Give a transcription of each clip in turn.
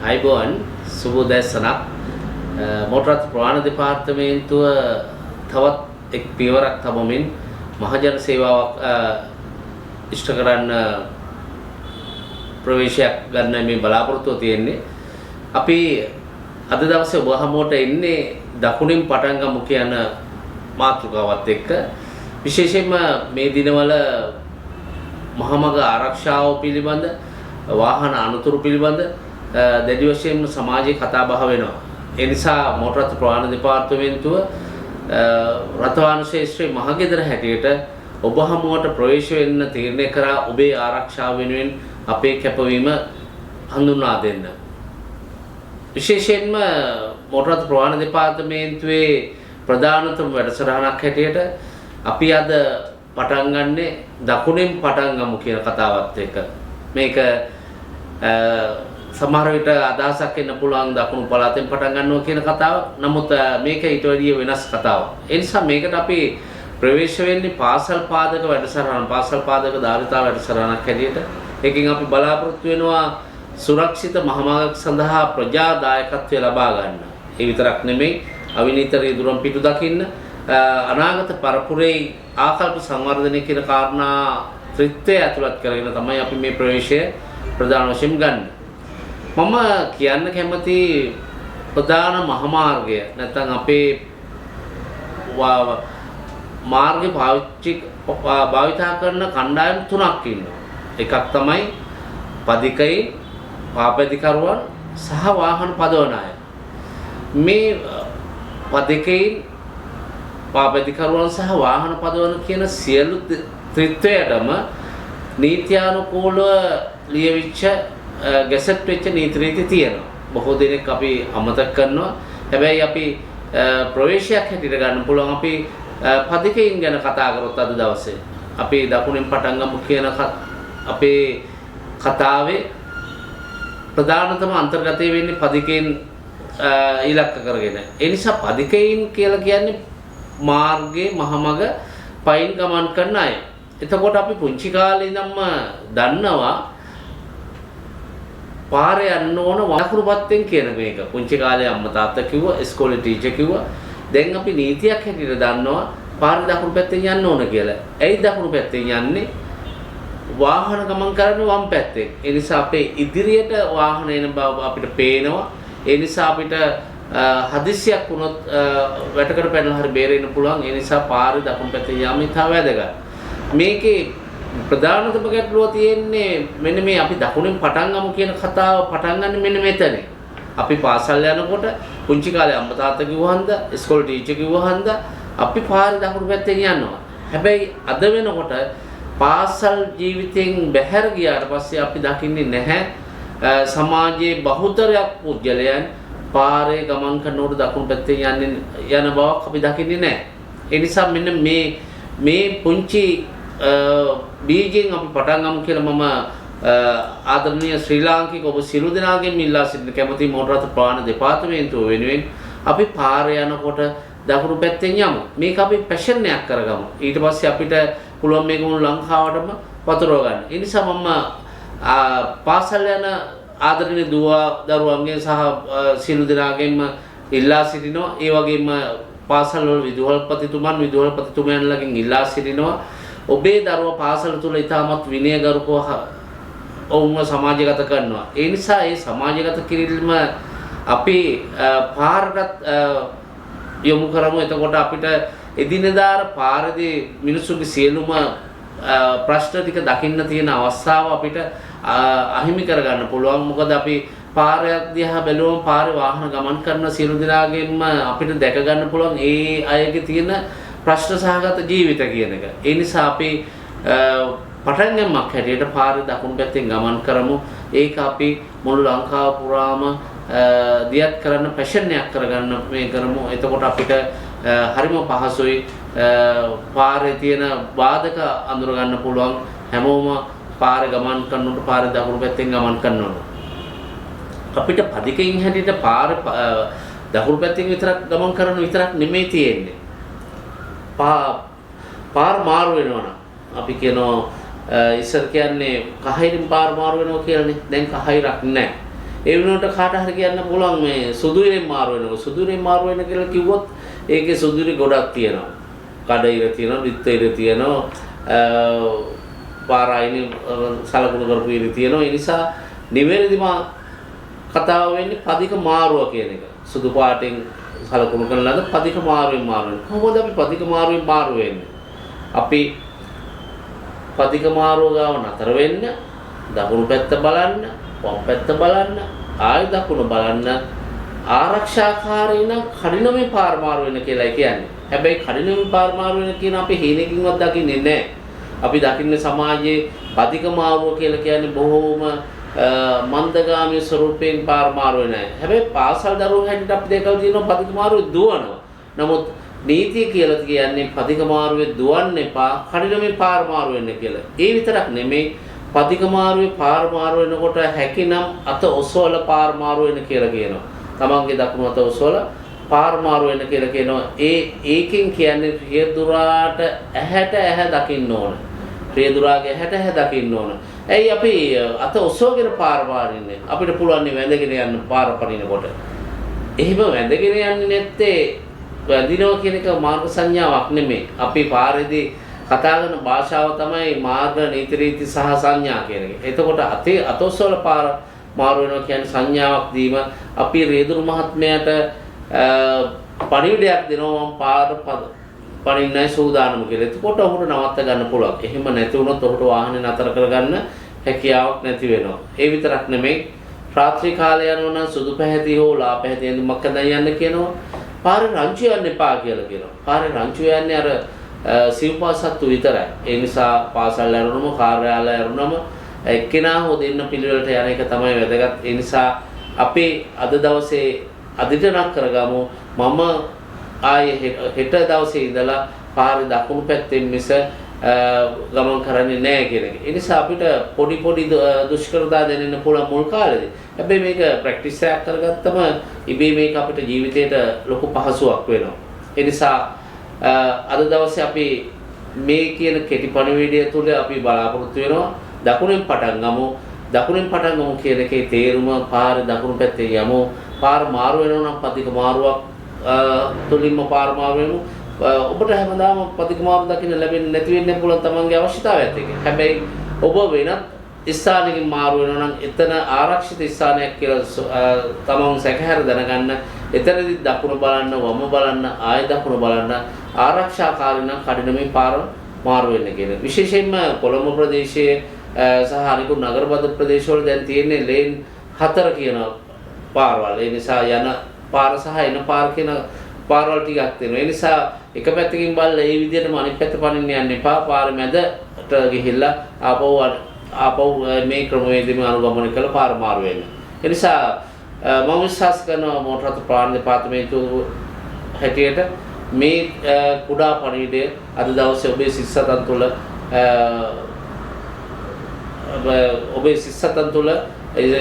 අයිබෝන් සුබෝදෑසනක් මොටරත් ප්‍රවාහන දෙපාර්තමේන්තුව තවත් එක් පියවරක් තබමින් මහජන සේවාවක් ඉෂ්ට කරන්න ප්‍රවේශයක් ගන්න මේ බලාපොරොත්තුව තියෙන්නේ. අපි අද දවසේ ඔබ හමුවට එන්නේ දකුණින් පටන් ගමු කියන මාතෘකාවත් එක්ක. විශේෂයෙන්ම මේ දිනවල මහමග ආරක්ෂාව පිළිබඳ වාහන අනතුරු පිළිබඳ දැඩි වශයෙන්ම සමාජයේ කතා බහ වෙනවා. ඒ නිසා මොටර් රථ ප්‍රවාහන දෙපාර්තමේන්තුව රථවාහන ශේෂ්ත්‍රයේ මහගෙදර හැටියට ඔබ හමුවට ප්‍රවේශ වෙන්න තීරණය කරා ඔබේ ආරක්ෂාව වෙනුවෙන් අපේ කැපවීම හඳුන්වා දෙන්න. විශේෂයෙන්ම මොටර් රථ ප්‍රවාහන දෙපාර්තමේන්තුවේ ප්‍රධානතම වැඩසටහනක් හැටියට අපි අද පටන් ගන්නේ දකුණෙන් පටන් ගමු කියන කතාවත් එක්ක. මේක සමහර විට අදහසක් එන්න පුළුවන් දකුණු පළාතෙන් පටන් ගන්නවා කියන කතාව. නමුත් මේක ඊට වැඩිය වෙනස් කතාවක්. ඒ නිසා මේකට අපි ප්‍රවේශ වෙන්නේ පාසල් පාදක වැඩසටහන, පාසල් පාදක ධාරිතා වැඩසටහනක් හැටියට. ඒකෙන් අපි බලාපොරොත්තු වෙනවා සුරක්ෂිත මහමාර්ග සඳහා ප්‍රජා දායකත්වය ලබා ගන්න. ඒ විතරක් නෙමෙයි අවිනීත රියදුරන් පිටු දකින්න, අනාගත පරපුරේ ආකල්ප සංවර්ධනය කියන කාරණා ත්‍රිත්වය ඇතුළත් කරගෙන තමයි අපි මේ ප්‍රවේශය ප්‍රධාන වශයෙන් ගන්න. මම කියන්න කැමති ප්‍රධාන මහමාර්ගය නැත්නම් අපේ මාර්ගය භාවිතා කරන කණ්ඩායම් තුනක් ඉන්නවා. එකක් තමයි පදිකයින්, පාපැදිකරුවන් සහ වාහන පදවන අය. මේ පදිකයින්, පාපැදිකරුවන් සහ වාහන පදවන කියන සියලු ත්‍රිත්වයටම නීත්‍යානුකූලව ලියවිච්ච ගැසට් වෙච්ච නීති තියෙනවා. බොහෝ දෙනෙක් අපි අමතක කරනවා. හැබැයි අපි ප්‍රවේශයක් හැටියට ගන්න පුළුවන් අපි පදිකයින් ගැන කතා කරොත් අද දවසේ අපි දකුණෙන් පටන් ගමු කියන අපේ කතාවේ ප්‍රධානතම අන්තර්ගතය වෙන්නේ පදිකයින් ඉලක්ක කරගෙන. ඒ නිසා පදිකයින් කියලා කියන්නේ මාර්ගයේ මහමග පයින් ගමන් කරන අය. එතකොට අපි පුංචි කාලේ ඉඳන්ම දන්නවා පාරේ යන්න ඕන වකුරු පැත්තෙන් කියන මේක. පුංචි කාලේ අම්මා තාත්තා කිව්වා, ඉස්කෝලේ ටීචර් කිව්වා. දැන් අපි නීතියක් හැටියට දන්නවා පාරේ දකුණු පැත්තෙන් යන්න ඕන කියලා. ඇයි දකුණු පැත්තෙන් යන්නේ? වාහන ගමන් කරන්නේ වම් පැත්තෙන්. ඒ නිසා අපේ ඉදිරියට වාහන එන බව අපිට පේනවා. ඒ නිසා අපිට හදිසියක් වුණොත් වැටකට පැනලා හරි බේරෙන්න පුළුවන්. ඒ නිසා පාරේ දකුණු පැත්තෙන් යාම ඉතා වැදගත්. මේකේ ප්‍රධානතම ගැටලුව තියෙන්නේ මෙන්න මේ අපි දකුණෙන් පටන් ගමු කියන කතාව පටන් ගන්න මෙන්න මෙතන. අපි පාසල් යනකොට පුංචි කාලේ අම්මා තාත්තා කිව්වහන්ද, ඉස්කෝලේ ටීචර් කිව්වහන්ද අපි පාරේ දකුණු පැත්තෙන් යනවා. හැබැයි අද වෙනකොට පාසල් ජීවිතෙන් බැහැර ගියාට පස්සේ අපි දකින්නේ නැහැ සමාජයේ බහුතරයක් පුද්ගලයන් පාරේ ගමන් කරනකොට දකුණු පැත්තෙන් යන බවක් අපි දකින්නේ නැහැ. ඒ නිසා මෙන්න මේ පුංචි බීජෙන් අපි පටන් ගමු කියලා මම ආදරණීය ශ්‍රී ලාංකික ඔබ සියලු දෙනාගෙන් ඉල්ලා සිටින කැමති මොටර් රථ ප්‍රවාහන දෙපාර්තමේන්තුව වෙනුවෙන් අපි පාරේ යනකොට දකුණු පැත්තෙන් යමු. මේක අපි පැෂන් එකක් කරගමු. ඊට පස්සේ අපිට පුළුවන් මේක මුළු ලංකාවටම වතුරව ගන්න. ඒ නිසා මම පාසල් යන ආදරණීය දරුවන්ගෙන් සහ සියලු දෙනාගෙන්ම ඉල්ලා සිටිනවා. ඒ වගේම පාසල් වල විදුහල්පතිතුමන්ලගෙන් ඉල්ලා සිටිනවා. ඔබේ දරුවා පාසල තුල ඉතාමත් විනයගරුකව ඔවුන්ව සමාජගත කරනවා. ඒ නිසා ඒ සමාජගත කිරීම අපි පාරකට යොමු කරමු. එතකොට අපිට එදිනෙදා පාරදී මිනිස්සුගේ සියලුම ප්‍රශ්න ටික දකින්න තියෙන අවස්ථාව අපිට අහිමි කරගන්න පුළුවන්. මොකද අපි පාරයක් දිහා බැලුවම පාරේ වාහන ගමන් කරන සියලු දෙනාගෙන්ම අපිට දැක ගන්න පුළුවන් ඒ අයගේ තියෙන ප්‍රශ්න සහගත ජීවිත කියන එක. ඒ නිසා අපි පටන් ගමක් හැටියට පාරේ දකුණු පැත්තෙන් ගමන් කරමු. ඒක අපි මුළු ලංකාව පුරාම දියත් කරන්න පැෂන් එකක් කරගන්න මේ කරමු. එතකොට අපිට හරිම පහසුයි පාරේ තියෙන බාධක අඳුර ගන්න පුළුවන්. හැමෝම පාරේ ගමන් කරනකොට පාරේ දකුණු පැත්තෙන් ගමන් කරනවා. අපිට පදිකයින් හැටියට පාරේ දකුණු පැත්තෙන් විතරක් ගමන් කරන විතරක් නෙමෙයි තියෙන්නේ. පාර මාරු වෙනවා නම් අපි කියනවා ඉස්සර කියන්නේ කහිරින් පාර මාරු වෙනවා කියලානේ. දැන් කහිරක් නැහැ. ඒ වෙනුවට කාට හරි කියන්න පුළුවන් මේ සුදුරෙන් මාරු වෙනවා. සුදුරෙන් මාරු වෙන කියලා කිව්වොත් ඒකේ සුදුරි ගොඩක් තියෙනවා. කඩයිර තියෙනවා, විත්තයිර තියෙනවා, පාරායිනේ සලකුණු කරපු ඉර තියෙනවා. ඒ නිසා නිවැරදිම කතාව වෙන්නේ පදික මාරුව කියන එක. සුදු පාටෙන් සලකුණු කරලාද පදික මාරුවෙන් මාරු වෙනවා. කොහොමද අපි පදික මාරුවෙන් මාරු වෙන්නේ? අපි පදික මාරුව ගාව නතර වෙන්න, දකුණු පැත්ත බලන්න, වම් පැත්ත බලන්න, ආයි දකුණ බලන්න. ආරක්ෂාකාරී නම් කඩිනමේ පාර මාරු වෙන කියලා කියන්නේ. හැබැයි කඩිනමේ පාර මාරු වෙන කියන අපි හීනකින්වත් දකින්නේ නැහැ. අපි දකින්නේ සමාජයේ පදික මාරුව කියලා කියන්නේ බොහෝම මන්දගාමී ස්වරූපයෙන් පාර මාරු වෙන අය. හැබැයි පාසල් දරුවෝ හැටියට අපි දැකලා තියෙනවා පදික මාරුවේ දුවනවා. නමුත් නීතිය කියලා කියන්නේ පදික මාරුවේ දුවන්න එපා, කඩිනමේ පාර මාරු වෙන්න කියලා. ඒ විතරක් නෙමෙයි පදික මාරුවේ පාර මාරු වෙනකොට හැකිනම් අත ඔසවලා පාර මාරු වෙන්න කියලා කියනවා. තමන්ගේ දකුණු අත ඔසවලා පාර මාරු වෙන්න කියලා කියනවා. ඒකෙන් කියන්නේ රියදුරාට ඇහැට ඇහැ දකින්න ඕන. රියදුරාගේ ඇහැට ඇහැ දකින්න ඕන. ඇයි අපි අත ඔසවගෙන පාර පාරින්නේ? අපිට පුළුවන් වැඳගෙන යන්න පාර පනිනකොට. එහෙම වැඳගෙන යන්නේ නැත්තේ වැදිනවා කියන එක මාර්ග සංඥාවක් නෙමෙයි. අපි පාරේදී කතා කරන භාෂාව තමයි මාර්ග නීති රීති සහ සංඥා කියන එක. එතකොට අත ඔසවලා පාර මාරු වෙනවා කියන්නේ සංඥාවක් දීම. අපි රියදුරු මහත්මයාට පණිවිඩයක් දෙනවා මම පාර පනින්නයි සූදානම් කියලා. එතකොට ඔහුට නවත්ත ගන්න පුළුවන්. එහෙම නැති වුණොත් ඔහුට වාහනේ නතර කරගන්න හැකියාවක් නැති වෙනවා. ඒ විතරක් නෙමෙයි රාත්‍රී කාලය යනවා නම් සුදු පැහැති හෝ ලා පැහැති ඇඳුමක් අඳන් යන්න කියනවා. පාරේ රංචු යන්න එපා කියලා කියනවා. පාරේ රංචු යන්නේ අර සිව්පාසත්තු විතරයි. ඒ නිසා පාසල් යනවම කාර්යාලය යනවම එක්කෙනා හෝ දෙන්න පිළිවෙලට යන එක තමයි වැදගත්. ඒ නිසා අපි අද දවසේ අදිටනක් කරගමු. මම ආයේ හෙට දවසේ ඉඳලා පාරේ දකුණු පැත්තෙන් මිස ගමන් කරන්නේ නැහැ කියන එක. ඒ නිසා අපිට පොඩි දුෂ්කරතා දැනෙන්න පුළුවන් මුල් කාලේදී. හැබැයි මේක ප්‍රැක්ටිස් එකක් කරගත්තම ඉබේ මේක අපිට ජීවිතේට ලොකු පහසුවක් වෙනවා. ඒ නිසා අද දවසේ අපි මේ කියන කෙටි පණිවිඩය තුළ අපි බලාපොරොත්තු වෙනවා දකුණෙන් පටන් ගමු. දකුණෙන් පටන් ගමු කියන එකේ තේරුම පාරේ දකුණු පැත්තේ යමු. පාර මාරු වෙනවා නම් පදික මාරුවක් තුලින්ම පාර මාරු වෙනු. ඔබට හැමදාම පදික මාරු දකින්න ලැබෙන්නේ නැති වෙන්න පුළුවන් තමන්ගේ අවශ්‍යතාවයත් එක්ක. හැබැයි ඔබ වෙනත් ස්ථානයකින් මාරු වෙනවා නම් එතන ආරක්ෂිත ස්ථානයක් කියලා තමන් සැකහැර දැනගන්න. එතනදී දකුණ බලන්න, වම බලන්න, ආය දකුණ බලන්න. ආරක්ෂාකාරී නම් කඩිනමින් පාර මාරු වෙන්න කියන. විශේෂයෙන්ම කොළඹ ප්‍රදේශයේ සහ අනිකුත් නගරබද ප්‍රදේශවල දැන් තියෙන්නේ ලේන් 4 කියන පාරවල්. ඒ නිසා යන පාර සහ එන පාර කියන පාරවල් ටිකක් තියෙනවා. ඒ නිසා එක පැත්තකින් බලලා මේ විදිහටම අනිත් පැත්ත පනින්න යන්න එපා. පාරේ මැදට ගිහිල්ලා ආපහු මේ ක්‍රමවේදෙම අනුගමනය කරලා පාර මාරු වෙන්න. ඒ නිසා මම විශ්වාස කරනවා මෝටර රථ ප්‍රවාහන දෙපාර්තමේන්තුව හැටියට මේ කුඩා පණිවිඩය අද දවසේ ඔබේ සිස්සතන් තුළ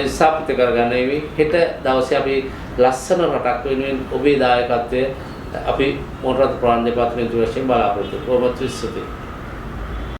ස්ථාපිත කරගන්න. හෙට දවසේ අපි ලස්සන රටක් වෙනුවෙන් ඔබේ දායකත්වය අපි මෝටර රථ ප්‍රවාහන දෙපාර්තමේන්තුව වශයෙන් බලාපොරොත්තු වෙනවා.